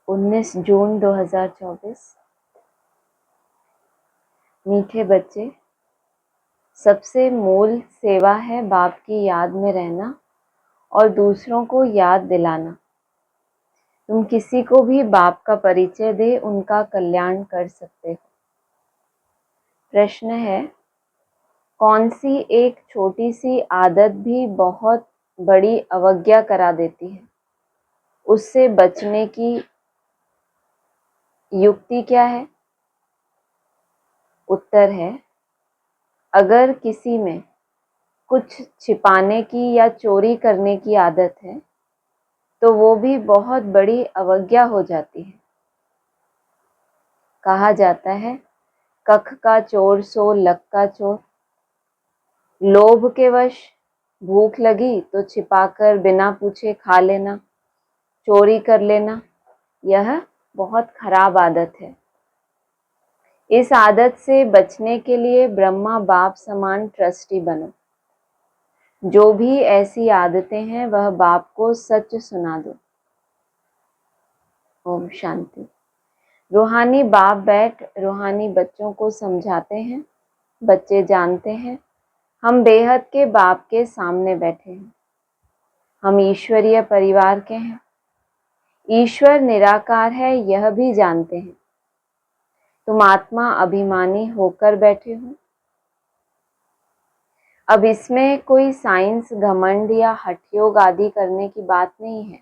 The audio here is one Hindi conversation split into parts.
19 जून 2024। मीठे बच्चे, सबसे मूल सेवा है बाप की याद में रहना और दूसरों को याद दिलाना। तुम किसी को भी बाप का परिचय दे उनका कल्याण कर सकते हो। प्रश्न है, कौन सी एक छोटी सी आदत भी बहुत बड़ी अवज्ञा करा देती है? उससे बचने की युक्ति क्या है? उत्तर है, अगर किसी में कुछ छिपाने की या चोरी करने की आदत है तो वो भी बहुत बड़ी अवज्ञा हो जाती है। कहा जाता है, कख का चोर सो लक का चोर। लोभ के वश भूख लगी तो छिपाकर बिना पूछे खा लेना, चोरी कर लेना, यह बहुत खराब आदत है। इस आदत से बचने के लिए ब्रह्मा बाप समान ट्रस्टी बनो। जो भी ऐसी आदतें हैं वह बाप को सच सुना दो। ओम शांति। रूहानी बाप बैठ रूहानी बच्चों को समझाते हैं। बच्चे जानते हैं हम बेहद के बाप के सामने बैठे हैं। हम ईश्वरीय परिवार के हैं। ईश्वर निराकार है यह भी जानते हैं। तुम आत्मा अभिमानी होकर बैठे हो। अब इसमें कोई साइंस, घमंड या हठयोग आदि करने की बात नहीं है।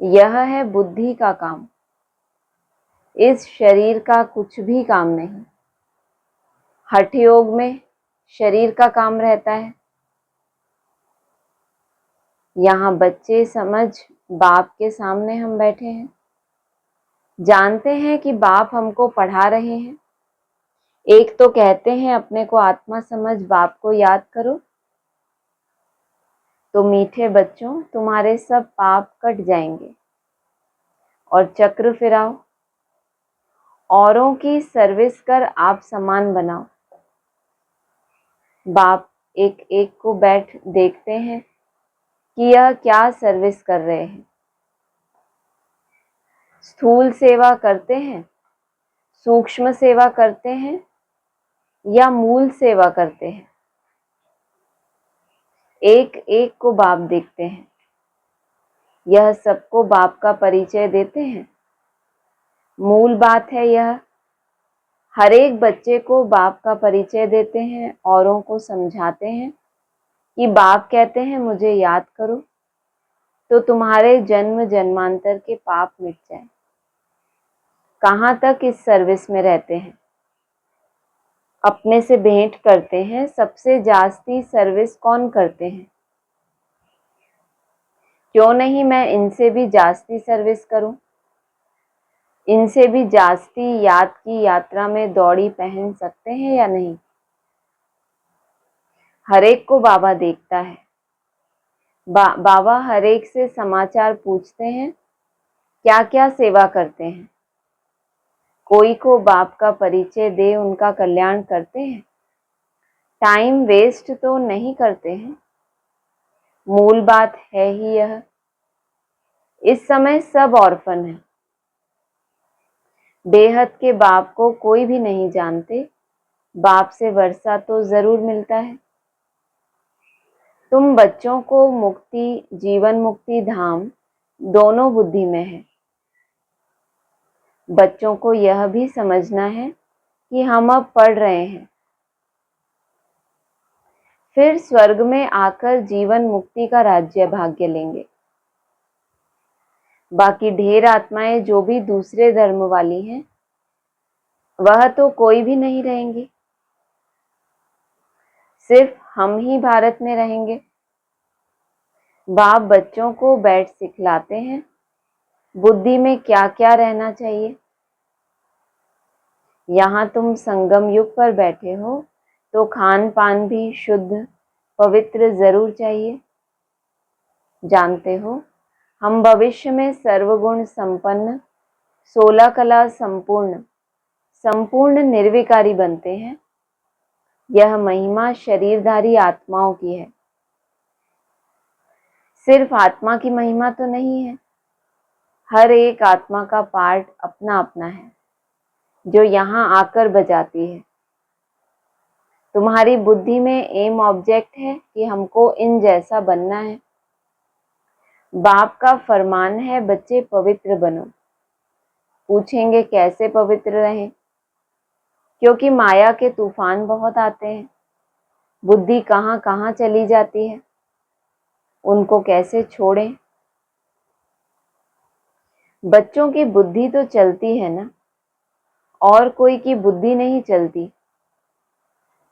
यह है बुद्धि का काम। इस शरीर का कुछ भी काम नहीं। हठयोग में शरीर का काम रहता है। यहाँ बच्चे समझ बाप के सामने हम बैठे हैं। जानते हैं कि बाप हमको पढ़ा रहे हैं। एक तो कहते हैं अपने को आत्मा समझ बाप को याद करो। तो मीठे बच्चों, तुम्हारे सब पाप कट जाएंगे और चक्र फिराओ। औरों की सर्विस कर आप समान बनाओ। बाप एक एक को बैठ देखते हैं कि यह क्या सर्विस कर रहे हैं। स्थूल सेवा करते हैं, सूक्ष्म सेवा करते हैं या मूल सेवा करते हैं। एक एक को बाप देखते हैं। यह सबको बाप का परिचय देते हैं। मूल बात है यह, हर एक बच्चे को बाप का परिचय देते हैं, औरों को समझाते हैं कि बाप कहते हैं मुझे याद करो तो तुम्हारे जन्म जन्मांतर के पाप मिट जाए। कहाँ तक इस सर्विस में रहते हैं? अपने से भेंट करते हैं। सबसे जास्ती सर्विस कौन करते हैं? क्यों नहीं मैं इनसे भी जास्ती सर्विस करूं? इनसे भी जास्ती याद की यात्रा में दौड़ी पहन सकते हैं या नहीं? हर एक को बाबा देखता है। बाबा हर एक से समाचार पूछते हैं, क्या क्या सेवा करते हैं। कोई को बाप का परिचय दे उनका कल्याण करते हैं। टाइम वेस्ट तो नहीं करते हैं। मूल बात है ही यह। इस समय सब ऑर्फन है। बेहद के बाप को कोई भी नहीं जानते। बाप से वर्षा तो जरूर मिलता है। तुम बच्चों को मुक्ति, जीवन मुक्ति धाम दोनों बुद्धि में है। बच्चों को यह भी समझना है कि हम अब पढ़ रहे हैं, फिर स्वर्ग में आकर जीवन मुक्ति का राज्य भाग्य लेंगे। बाकी ढेर आत्माएं जो भी दूसरे धर्म वाली हैं, वह तो कोई भी नहीं रहेंगी। सिर्फ हम ही भारत में रहेंगे। बाप बच्चों को बैठ सिखलाते हैं बुद्धि में क्या क्या रहना चाहिए। यहाँ तुम संगम युग पर बैठे हो तो खान पान भी शुद्ध पवित्र जरूर चाहिए। जानते हो हम भविष्य में सर्वगुण संपन्न, 16 कला संपूर्ण, संपूर्ण निर्विकारी बनते हैं। यह महिमा शरीरधारी आत्माओं की है। सिर्फ आत्मा की महिमा तो नहीं है। हर एक आत्मा का पार्ट अपना अपना है जो यहाँ आकर बजाती है। तुम्हारी बुद्धि में एम ऑब्जेक्ट है कि हमको इन जैसा बनना है। बाप का फरमान है बच्चे पवित्र बनो। पूछेंगे कैसे पवित्र रहें? क्योंकि माया के तूफान बहुत आते हैं, बुद्धि कहाँ कहाँ चली जाती है, उनको कैसे छोड़ें? बच्चों की बुद्धि तो चलती है ना, और कोई की बुद्धि नहीं चलती।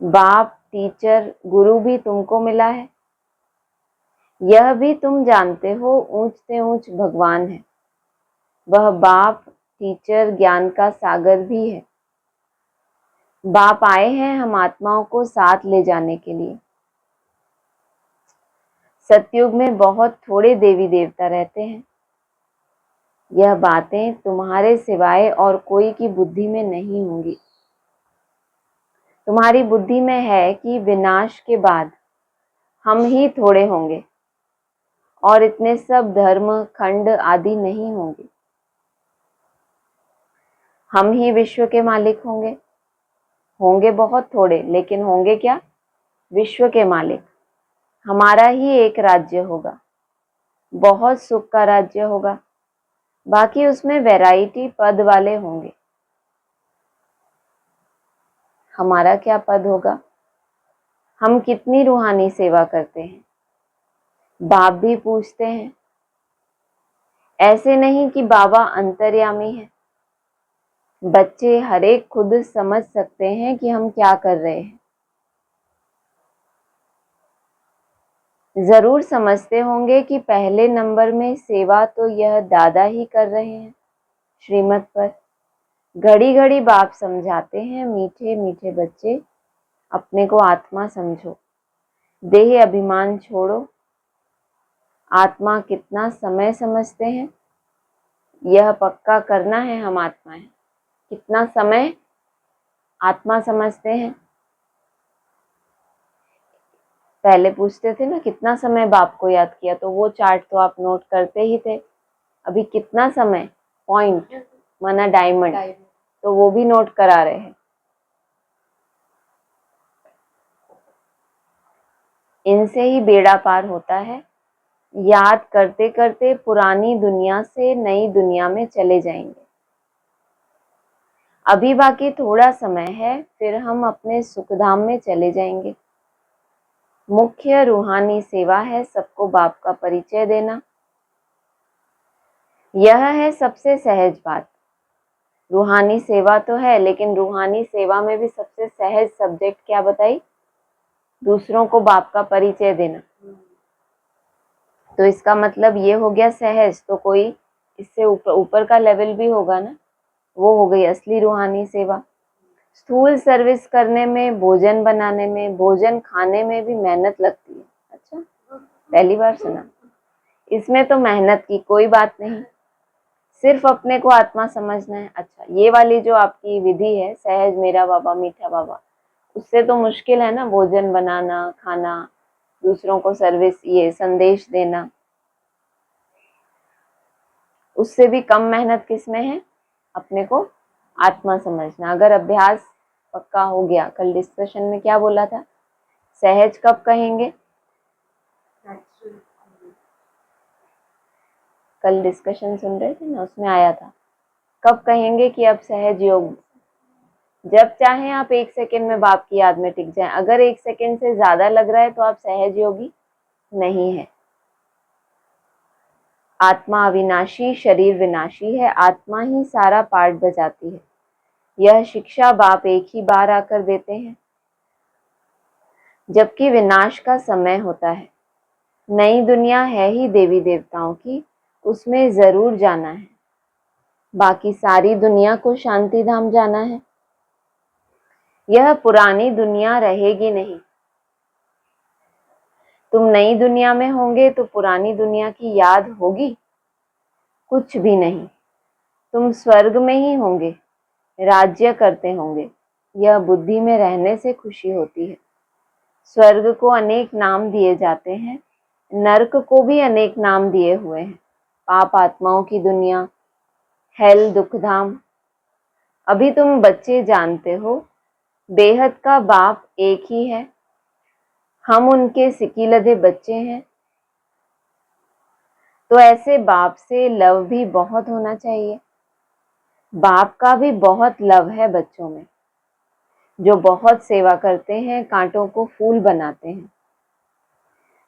बाप, टीचर, गुरु भी तुमको मिला है। यह भी तुम जानते हो ऊंच से ऊंच भगवान है। वह बाप, टीचर, ज्ञान का सागर भी है। बाप आए हैं हम आत्माओं को साथ ले जाने के लिए। सतयुग में बहुत थोड़े देवी देवता रहते हैं। यह बातें तुम्हारे सिवाय और कोई की बुद्धि में नहीं होंगी। तुम्हारी बुद्धि में है कि विनाश के बाद हम ही थोड़े होंगे और इतने सब धर्म खंड आदि नहीं होंगे। हम ही विश्व के मालिक होंगे। होंगे बहुत थोड़े, लेकिन होंगे क्या? विश्व के मालिक। हमारा ही एक राज्य होगा, बहुत सुख का राज्य होगा। बाकी उसमें वैरायटी पद वाले होंगे। हमारा क्या पद होगा? हम कितनी रूहानी सेवा करते हैं? बाप भी पूछते हैं। ऐसे नहीं कि बाबा अंतर्यामी है। बच्चे हर एक खुद समझ सकते हैं कि हम क्या कर रहे हैं। जरूर समझते होंगे कि पहले नंबर में सेवा तो यह दादा ही कर रहे हैं श्रीमत पर। घड़ी घड़ी बाप समझाते हैं, मीठे मीठे बच्चे अपने को आत्मा समझो, देह अभिमान छोड़ो। आत्मा कितना समय समझते हैं, यह पक्का करना है। हम आत्मा हैं, कितना समय आत्मा समझते हैं? पहले पूछते थे ना कितना समय बाप को याद किया, तो वो चार्ट तो आप नोट करते ही थे। अभी कितना समय, पॉइंट माना डायमंड, तो वो भी नोट करा रहे हैं। इनसे ही बेड़ा पार होता है। याद करते करते पुरानी दुनिया से नई दुनिया में चले जाएंगे। अभी बाकी थोड़ा समय है, फिर हम अपने सुखधाम में चले जाएंगे। मुख्य रूहानी सेवा है सबको बाप का परिचय देना। यह है सबसे सहज बात। रूहानी सेवा तो है, लेकिन रूहानी सेवा में भी सबसे सहज सब्जेक्ट क्या बताई? दूसरों को बाप का परिचय देना। तो इसका मतलब ये हो गया सहज, तो कोई इससे ऊपर का लेवल भी होगा ना, वो हो गई असली रूहानी सेवा। स्थूल सर्विस करने में, भोजन बनाने में, भोजन खाने में भी मेहनत लगती है। अच्छा, पहली बार सुना। इसमें तो मेहनत की कोई बात नहीं, सिर्फ अपने को आत्मा समझना है। अच्छा, ये वाली जो आपकी विधि है सहज मेरा बाबा मीठा बाबा, उससे तो मुश्किल है ना, भोजन बनाना, खाना, दूसरों को सर्विस, ये संदेश देना। उससे भी कम मेहनत किसमें है? अपने को आत्मा समझना। अगर अभ्यास पक्का हो गया, कल डिस्कशन में क्या बोला था? सहज कब कहेंगे? कल डिस्कशन सुन रहे थे ना, उसमें आया था। कब कहेंगे कि अब सहज योग? जब चाहे आप 1 सेकेंड में बाप की याद में टिक जाएं। अगर 1 सेकेंड से ज्यादा लग रहा है तो आप सहज योगी नहीं है। आत्मा अविनाशी, शरीर विनाशी है। आत्मा ही सारा पार्ट बजाती है। यह शिक्षा बाप एक ही बार आकर देते हैं जबकि विनाश का समय होता है। नई दुनिया है ही देवी देवताओं की, उसमें जरूर जाना है। बाकी सारी दुनिया को शांति धाम जाना है। यह पुरानी दुनिया रहेगी नहीं। तुम नई दुनिया में होंगे तो पुरानी दुनिया की याद होगी? कुछ भी नहीं। तुम स्वर्ग में ही होंगे, राज्य करते होंगे। यह बुद्धि में रहने से खुशी होती है। स्वर्ग को अनेक नाम दिए जाते हैं, नरक को भी अनेक नाम दिए हुए हैं। पाप आत्माओं की दुनिया, हेल, दुखधाम। अभी तुम बच्चे जानते हो बेहद का बाप एक ही है, हम उनके सिकीलधे बच्चे हैं। तो ऐसे बाप से लव भी बहुत होना चाहिए। बाप का भी बहुत लव है बच्चों में, जो बहुत सेवा करते हैं, कांटों को फूल बनाते हैं।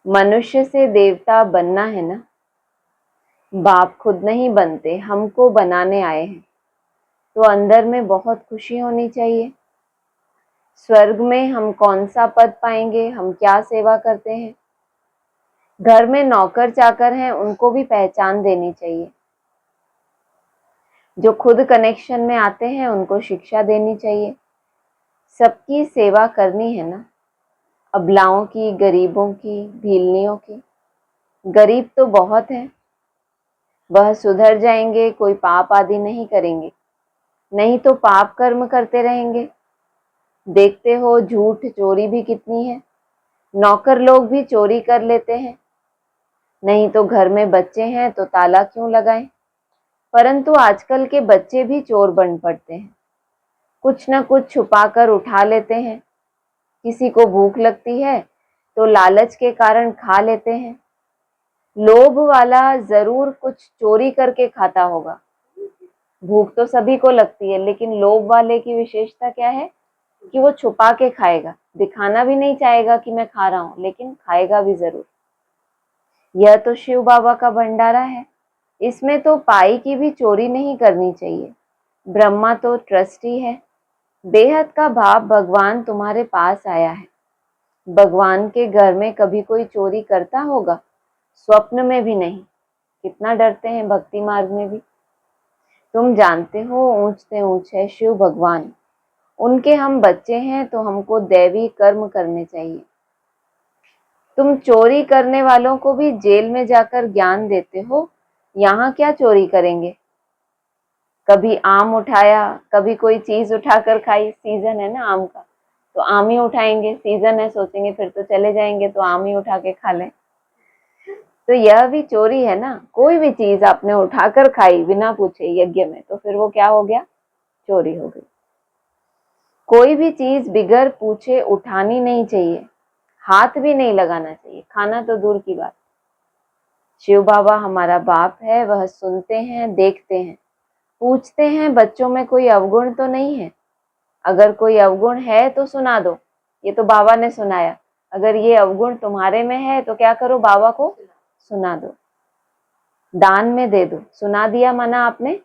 मनुष्य से देवता बनना है ना, बाप खुद नहीं बनते, हमको बनाने आए हैं। तो अंदर में बहुत खुशी होनी चाहिए। स्वर्ग में हम कौन सा पद पाएंगे, हम क्या सेवा करते हैं। घर में नौकर चाकर हैं, उनको भी पहचान देनी चाहिए। जो खुद कनेक्शन में आते हैं उनको शिक्षा देनी चाहिए। सबकी सेवा करनी है ना, अबलाओं की, गरीबों की, भीलनियों की। गरीब तो बहुत हैं, वह सुधर जाएंगे, कोई पाप आदि नहीं करेंगे, नहीं तो पाप कर्म करते रहेंगे। देखते हो झूठ चोरी भी कितनी है, नौकर लोग भी चोरी कर लेते हैं। नहीं तो घर में बच्चे हैं तो ताला क्यों लगाएं। परंतु आजकल के बच्चे भी चोर बन पड़ते हैं, कुछ न कुछ छुपा कर उठा लेते हैं। किसी को भूख लगती है तो लालच के कारण खा लेते हैं। लोभ वाला जरूर कुछ चोरी करके खाता होगा। भूख तो सभी को लगती है, लेकिन लोभ वाले की विशेषता क्या है कि वो छुपा के खाएगा, दिखाना भी नहीं चाहेगा कि मैं खा रहा हूं, लेकिन खाएगा भी जरूर। यह तो शिव बाबा का भंडारा है, इसमें तो पाई की भी चोरी नहीं करनी चाहिए। ब्रह्मा तो ट्रस्टी है। बेहद का भाव भगवान तुम्हारे पास आया है। भगवान के घर में कभी कोई चोरी करता होगा? स्वप्न में भी नहीं। कितना डरते हैं भक्ति मार्ग में भी। तुम जानते हो ऊंच से ऊंच है शिव भगवान, उनके हम बच्चे हैं तो हमको दैवी कर्म करने चाहिए। तुम चोरी करने वालों को भी जेल में जाकर ज्ञान देते हो, यहाँ क्या चोरी करेंगे। कभी आम उठाया, कभी कोई चीज उठाकर खाई। सीजन है ना आम का, तो आम ही उठाएंगे, सीजन है, सोचेंगे फिर तो चले जाएंगे तो आम ही उठा के खा लें। तो यह भी चोरी है ना। कोई भी चीज आपने उठाकर खाई बिना पूछे यज्ञ में, तो फिर वो क्या हो गया, चोरी हो गई। कोई भी चीज बिगर पूछे उठानी नहीं चाहिए, हाथ भी नहीं लगाना चाहिए, खाना तो दूर की बात। शिव बाबा हमारा बाप है, वह सुनते हैं, देखते हैं, पूछते हैं बच्चों में कोई अवगुण तो नहीं है। अगर कोई अवगुण है तो सुना दो, ये तो बाबा ने सुनाया। अगर ये अवगुण तुम्हारे में है तो क्या करो, बाबा को सुना दो, दान में दे दो। सुना दिया माना आपने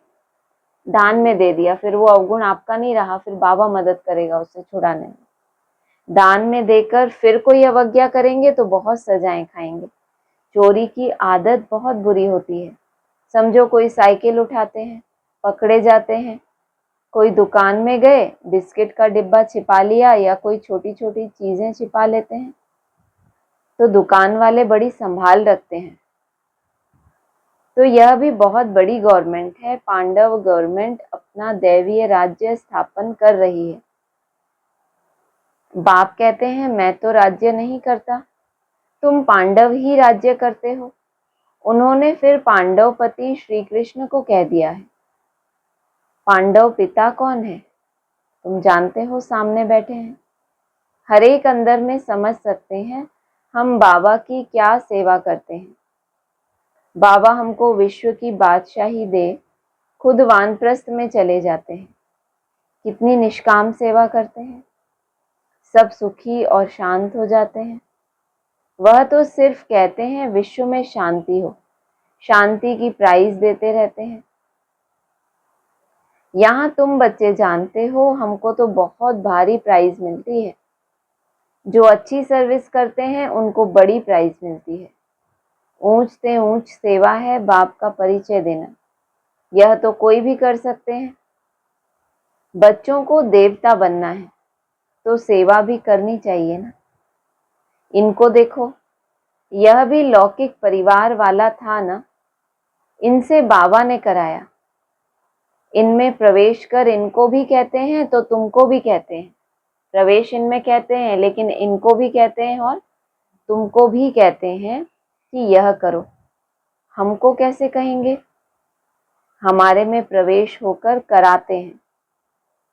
दान में दे दिया, फिर वो अवगुण आपका नहीं रहा, फिर बाबा मदद करेगा उसे छुड़ाने में। दान में देकर फिर कोई अवज्ञा करेंगे तो बहुत सजाएं खाएंगे। चोरी की आदत बहुत बुरी होती है। समझो कोई साइकिल उठाते हैं, पकड़े जाते हैं। कोई दुकान में गए, बिस्किट का डिब्बा छिपा लिया या कोई छोटी छोटी चीजें छिपा लेते हैं, तो दुकान वाले बड़ी संभाल रखते हैं। तो यह भी बहुत बड़ी गवर्नमेंट है। पांडव गवर्नमेंट अपना दैवीय राज्य स्थापन कर रही है। बाप कहते हैं मैं तो राज्य नहीं करता, तुम पांडव ही राज्य करते हो। उन्होंने फिर पांडवपति श्री कृष्ण को कह दिया है। पांडव पिता कौन है तुम जानते हो, सामने बैठे हैं। हर एक अंदर में समझ सकते हैं हम बाबा की क्या सेवा करते हैं। बाबा हमको विश्व की बादशाही दे, खुद वानप्रस्थ में चले जाते हैं। कितनी निष्काम सेवा करते हैं, सब सुखी और शांत हो जाते हैं। वह तो सिर्फ कहते हैं विश्व में शांति हो, शांति की प्राइज देते रहते हैं। यहाँ तुम बच्चे जानते हो हमको तो बहुत भारी प्राइज मिलती है। जो अच्छी सर्विस करते हैं उनको बड़ी प्राइज मिलती है। ऊंच से ऊंच सेवा है बाप का परिचय देना, यह तो कोई भी कर सकते हैं। बच्चों को देवता बनना है तो सेवा भी करनी चाहिए ना। इनको देखो, यह भी लौकिक परिवार वाला था ना, इनसे बाबा ने कराया। इनमें प्रवेश कर इनको भी कहते हैं तो तुमको भी कहते हैं। प्रवेश इनमें कहते हैं, लेकिन इनको भी कहते हैं और तुमको भी कहते हैं कि यह करो। हमको कैसे कहेंगे? हमारे में प्रवेश होकर कराते हैं।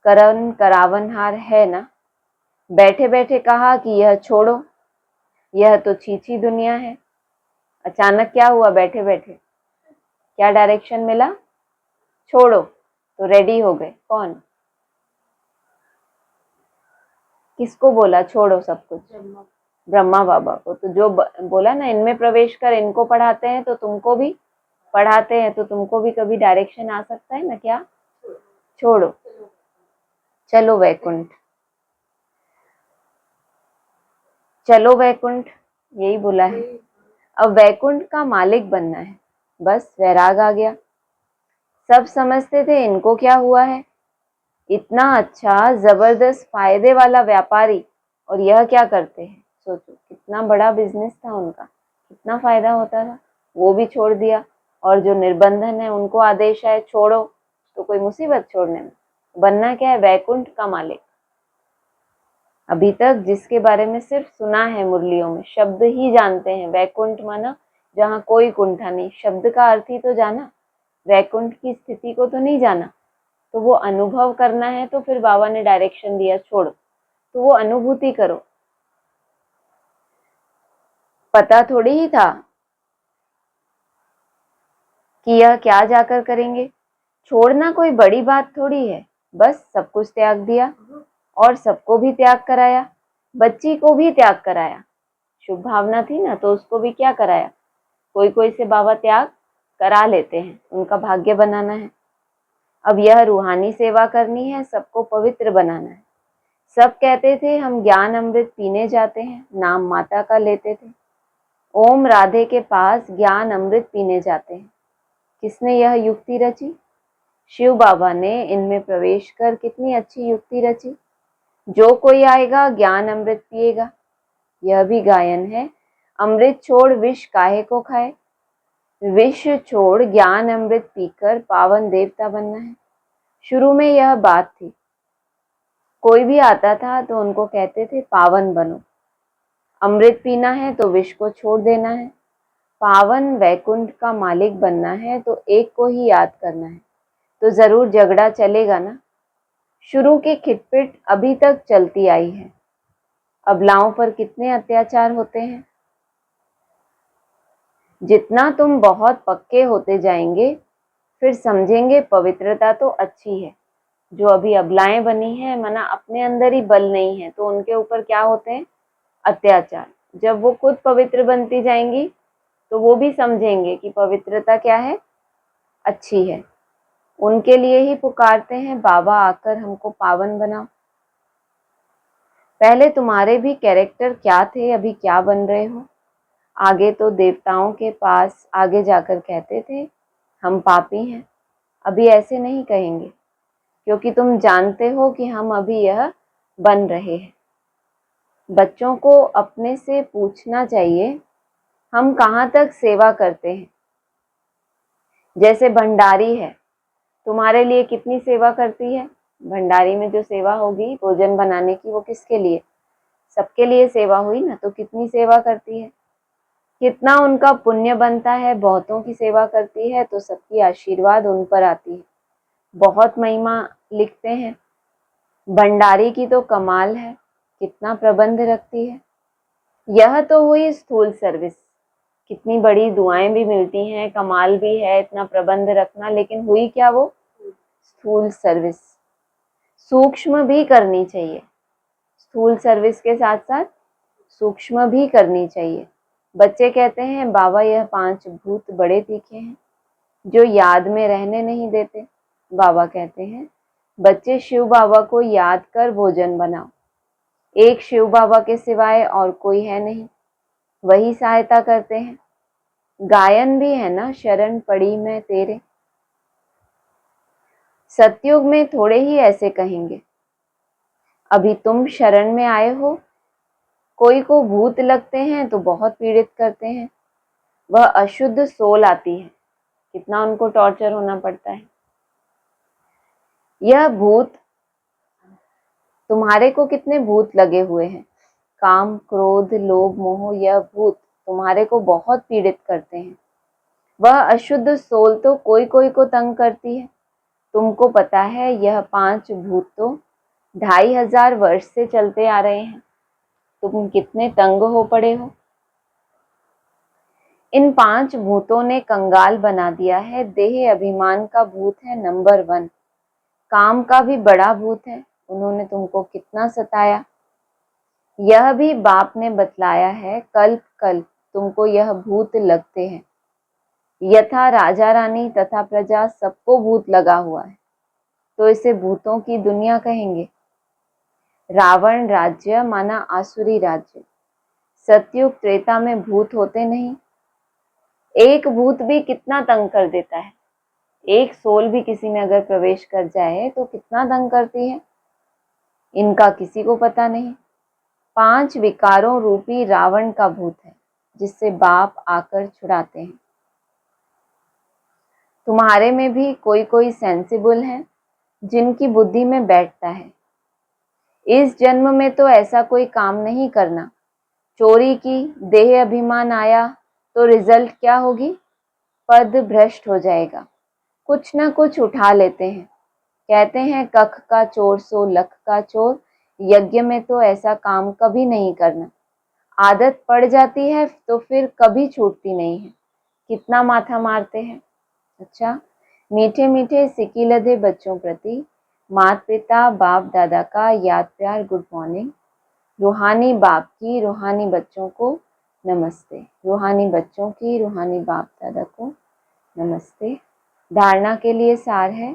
करन करावनहार है ना। बैठे बैठे कहा कि यह छोड़ो, यह तो छीछी दुनिया है। अचानक क्या हुआ? बैठे बैठे क्या डायरेक्शन मिला? छोड़ो, तो रेडी हो गए। कौन? किसको बोला छोड़ो सब कुछ? ब्रह्मा बाबा को। तो जो बोला ना, इनमें प्रवेश कर, इनको पढ़ाते हैं तो तुमको भी पढ़ाते हैं, तो तुमको भी कभी डायरेक्शन आ सकता है ना। क्या? छोड़ो, चलो वैकुंठ, चलो वैकुंठ, यही बोला है। अब वैकुंठ का मालिक बनना है, बस वैराग आ गया। सब समझते थे इनको क्या हुआ है, इतना अच्छा जबरदस्त फायदे वाला व्यापारी, और यह क्या करते हैं? सोचो कितना बड़ा बिजनेस था उनका, कितना फायदा होता था, वो भी छोड़ दिया। और जो निर्बंधन है, उनको आदेश है छोड़ो, तो कोई मुसीबत छोड़ने में। बनना क्या है? वैकुंठ का मालिक। अभी तक जिसके बारे में सिर्फ सुना है मुरलियों में, शब्द ही जानते हैं। वैकुंठ माना जहाँ कोई कुंठा नहीं, शब्द का अर्थ ही तो जाना, वैकुंठ की स्थिति को तो नहीं जाना। तो वो अनुभव करना है, तो फिर बाबा ने डायरेक्शन दिया छोड़ो, तो वो अनुभूति करो। पता थोड़ी ही था कि यह क्या जाकर करेंगे। छोड़ना कोई बड़ी बात थोड़ी है, बस सब कुछ त्याग दिया और सबको भी त्याग कराया। बच्ची को भी त्याग कराया, शुभ भावना थी ना, तो उसको भी क्या कराया। कोई कोई से बाबा त्याग करा लेते हैं, उनका भाग्य बनाना है। अब यह रूहानी सेवा करनी है, सबको पवित्र बनाना है। सब कहते थे हम ज्ञान अमृत पीने जाते हैं, नाम माता का लेते थे। ओम राधे के पास ज्ञान अमृत पीने जाते हैं। किसने यह युक्ति रची? शिव बाबा ने इनमें प्रवेश कर कितनी अच्छी युक्ति रची। जो कोई आएगा ज्ञान अमृत पिएगा। यह भी गायन है, अमृत छोड़ विष काहे को खाए। विष छोड़ ज्ञान अमृत पीकर पावन देवता बनना है। शुरू में यह बात थी, कोई भी आता था तो उनको कहते थे पावन बनो। अमृत पीना है तो विष को छोड़ देना है। पावन वैकुंठ का मालिक बनना है तो एक को ही याद करना है। तो जरूर झगड़ा चलेगा ना। शुरू की खिटपिट अभी तक चलती आई है। अबलाओं पर कितने अत्याचार होते हैं। जितना तुम बहुत पक्के होते जाएंगे, फिर समझेंगे पवित्रता तो अच्छी है। जो अभी अबलाएं बनी हैं, मना अपने अंदर ही बल नहीं है, तो उनके ऊपर क्या होते हैं? अत्याचार। जब वो खुद पवित्र बनती जाएंगी, तो वो भी समझेंगे कि पवित्रता क्या है, अच्छी है। उनके लिए ही पुकारते हैं, बाबा आकर हमको पावन बनाओ। पहले तुम्हारे भी कैरेक्टर क्या थे, अभी क्या बन रहे हो। आगे तो देवताओं के पास आगे जाकर कहते थे हम पापी हैं, अभी ऐसे नहीं कहेंगे, क्योंकि तुम जानते हो कि हम अभी यह बन रहे हैं। बच्चों को अपने से पूछना चाहिए हम कहाँ तक सेवा करते हैं। जैसे भंडारी है, तुम्हारे लिए कितनी सेवा करती है। भंडारी में जो सेवा होगी भोजन बनाने की, वो किसके लिए? सबके लिए सेवा हुई ना, तो कितनी सेवा करती है, कितना उनका पुण्य बनता है। बहुतों की सेवा करती है तो सबकी आशीर्वाद उन पर आती है। बहुत महिमा लिखते हैं। भंडारी की तो कमाल है, कितना प्रबंध रखती है। यह तो हुई स्थूल सर्विस, कितनी बड़ी दुआएं भी मिलती हैं, कमाल भी है इतना प्रबंध रखना, लेकिन हुई क्या वो? स्थूल सर्विस। सूक्ष्म भी करनी चाहिए, स्थूल सर्विस के साथ साथ सूक्ष्म भी करनी चाहिए। बच्चे कहते हैं बाबा यह 5 भूत बड़े तीखे हैं, जो याद में रहने नहीं देते। बाबा कहते हैं बच्चे शिव बाबा को याद कर भोजन बनाओ। एक शिव बाबा के सिवाय और कोई है नहीं, वही सहायता करते हैं। गायन भी है ना, शरण पड़ी मैं तेरे। सतयुग में थोड़े ही ऐसे कहेंगे। अभी तुम शरण में आए हो, कोई को भूत लगते हैं तो बहुत पीड़ित करते हैं। वह अशुद्ध सोल आती है, कितना उनको टॉर्चर होना पड़ता है। यह भूत, तुम्हारे को कितने भूत लगे हुए हैं। काम क्रोध लोभ मोह, यह भूत तुम्हारे को बहुत पीड़ित करते हैं। वह अशुद्ध सोल तो कोई कोई को तंग करती है। तुमको पता है यह 5 भूत तो 2500 वर्ष से चलते आ रहे हैं। तुम कितने तंग हो पड़े हो। इन 5 भूतों ने कंगाल बना दिया है। देह अभिमान का भूत है नंबर 1। काम का भी बड़ा भूत है। उन्होंने तुमको कितना सताया। यह भी बाप ने बतलाया है। कल्प कल्प तुमको यह भूत लगते हैं। यथा राजा रानी तथा प्रजा सबको भूत लगा हुआ है, तो इसे भूतों की दुनिया कहेंगे। रावण राज्य माना आसुरी राज्य। सतयुग त्रेता में भूत होते नहीं। एक भूत भी कितना तंग कर देता है। एक सोल भी किसी में अगर प्रवेश कर जाए तो कितना तंग करती है, इनका किसी को पता नहीं। 5 विकारों रूपी रावण का भूत है, जिससे बाप आकर छुड़ाते हैं। तुम्हारे में भी कोई कोई सेंसिबल है, जिनकी बुद्धि में बैठता है। इस जन्म में तो ऐसा कोई काम नहीं करना। चोरी की, देह अभिमान आया तो रिजल्ट क्या होगी? पद भ्रष्ट हो जाएगा। कुछ न कुछ उठा लेते हैं। कहते हैं कख का चोर सो लख का चोर। यज्ञ में तो ऐसा काम कभी नहीं करना। आदत पड़ जाती है तो फिर कभी छूटती नहीं है। कितना माथा मारते हैं। अच्छा, मीठे मीठे सिकी लदे बच्चों प्रति माता पिता बाप दादा का याद प्यार गुड मॉर्निंग। रूहानी बाप की रूहानी बच्चों को नमस्ते। रूहानी बच्चों की रूहानी बाप दादा को नमस्ते। धारणा के लिए सार है,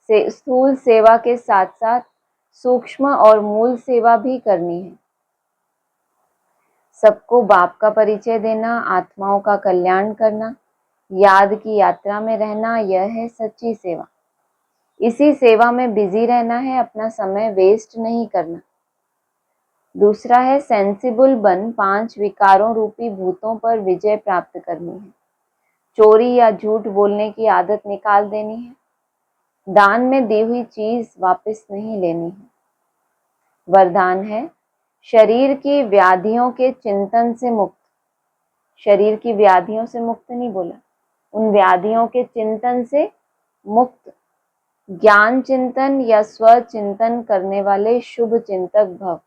स्थूल सेवा के साथ साथ सूक्ष्म और मूल सेवा भी करनी है। सबको बाप का परिचय देना, आत्माओं का कल्याण करना, याद की यात्रा में रहना, यह है सच्ची सेवा। इसी सेवा में बिजी रहना है, अपना समय वेस्ट नहीं करना। दूसरा है सेंसिबल बन 5 विकारों रूपी भूतों पर विजय प्राप्त करनी है। चोरी या झूठ बोलने की आदत निकाल देनी है। दान में दी हुई चीज वापस नहीं लेनी है। वरदान है शरीर की व्याधियों के चिंतन से मुक्त। शरीर की व्याधियों से मुक्त नहीं बोला, उन व्याधियों के चिंतन से मुक्त। ज्ञान चिंतन या स्व चिंतन करने वाले शुभ चिंतक भव।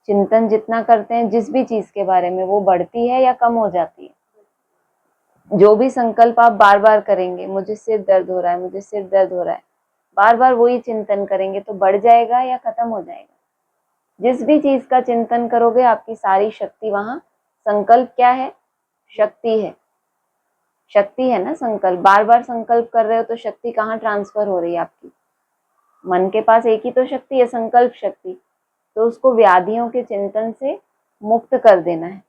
चिंतन जितना करते हैं जिस भी चीज के बारे में, वो बढ़ती है या कम हो जाती है। जो भी संकल्प आप बार बार करेंगे, मुझे सिर दर्द हो रहा है, मुझे सिर दर्द हो रहा है, बार बार वही चिंतन करेंगे तो बढ़ जाएगा या खत्म हो जाएगा। जिस भी चीज का चिंतन करोगे आपकी सारी शक्ति वहां, संकल्प क्या है? शक्ति है। शक्ति है ना संकल्प। बार बार संकल्प कर रहे हो तो शक्ति कहाँ ट्रांसफर हो रही है आपकी? मन के पास एक ही तो शक्ति है, संकल्प शक्ति। तो उसको व्याधियों के चिंतन से मुक्त कर देना है।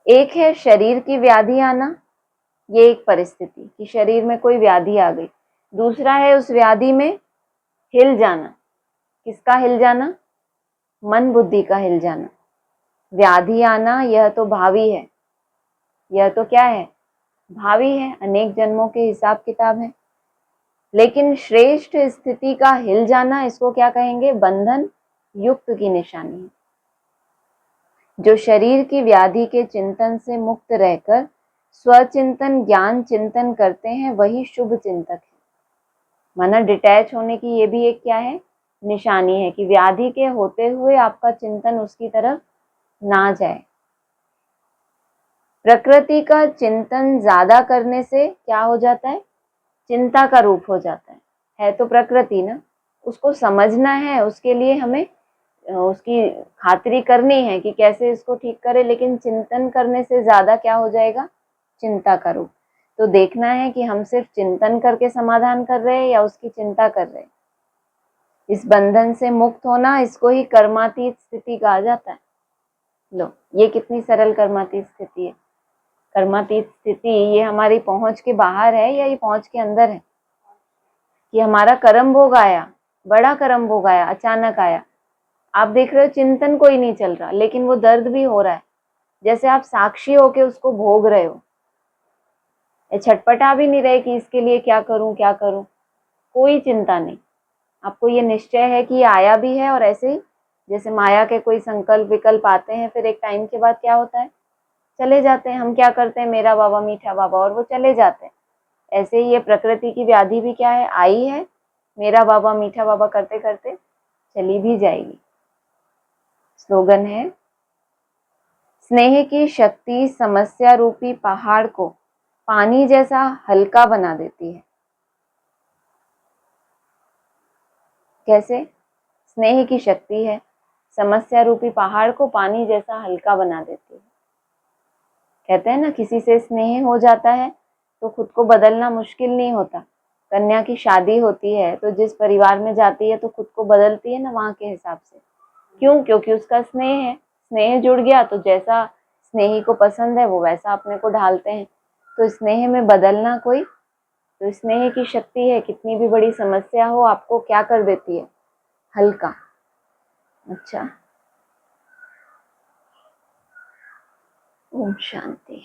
एक है शरीर की व्याधि आना, ये एक परिस्थिति कि शरीर में कोई व्याधि आ गई। दूसरा है उस व्याधि में हिल जाना। किसका हिल जाना? मन बुद्धि का हिल जाना। व्याधि आना यह तो भावी है। यह तो क्या है? भावी है, अनेक जन्मों के हिसाब किताब है। लेकिन श्रेष्ठ स्थिति का हिल जाना, इसको क्या कहेंगे? बंधन युक्त की निशानी है। जो शरीर की व्याधि के चिंतन से मुक्त रहकर स्वचिंतन ज्ञान चिंतन करते हैं, वही शुभ चिंतक है। माना डिटैच होने की ये भी एक क्या है? निशानी है कि व्याधि के होते हुए आपका चिंतन उसकी तरफ ना जाए। प्रकृति का चिंतन ज्यादा करने से क्या हो जाता है? चिंता का रूप हो जाता है तो प्रकृति ना, उसको समझना है, उसके लिए हमें उसकी खातिरी करनी है कि कैसे इसको ठीक करे। लेकिन चिंतन करने से ज्यादा क्या हो जाएगा? चिंता का रूप। तो देखना है कि हम सिर्फ चिंतन करके समाधान कर रहे हैं या उसकी चिंता कर रहे हैं। इस बंधन से मुक्त होना, इसको ही कर्मातीत स्थिति कहा जाता है। लो, ये कितनी सरल कर्मातीत स्थिति है। कर्मातीत स्थिति ये हमारी पहुंच के बाहर है या ये पहुंच के अंदर है? कि हमारा कर्म भोग आया, बड़ा कर्म भोग आया, अचानक आया। आप देख रहे हो चिंतन कोई नहीं चल रहा, लेकिन वो दर्द भी हो रहा है। जैसे आप साक्षी होके उसको भोग रहे हो, छटपटा भी नहीं रहे कि इसके लिए क्या करूं क्या करूं। कोई चिंता नहीं। आपको ये निश्चय है कि ये आया भी है। और ऐसे ही जैसे माया के कोई संकल्प विकल्प आते हैं, फिर एक टाइम के बाद क्या होता है? चले जाते हैं। हम क्या करते हैं, मेरा बाबा मीठा बाबा, और वो चले जाते हैं। ऐसे ही ये प्रकृति की व्याधि भी क्या है, आई है, मेरा बाबा मीठा बाबा करते करते चली भी जाएगी। स्लोगन है, स्नेह की शक्ति समस्या रूपी पहाड़ को पानी जैसा हल्का बना देती है। कैसे? स्नेह की शक्ति है, समस्या रूपी पहाड़ को पानी जैसा हल्का बना देती है। कहते हैं ना, किसी से स्नेह हो जाता है तो खुद को बदलना मुश्किल नहीं होता। कन्या की शादी होती है तो जिस परिवार में जाती है तो खुद को बदलती है ना वहां के हिसाब से। क्यों? क्योंकि उसका स्नेह है, स्नेह जुड़ गया तो जैसा स्नेही को पसंद है वो वैसा अपने को ढालते हैं। तो स्नेह में बदलना कोई, तो स्नेह की शक्ति है, कितनी भी बड़ी समस्या हो आपको क्या कर देती है, हल्का। अच्छा, ओम शांति।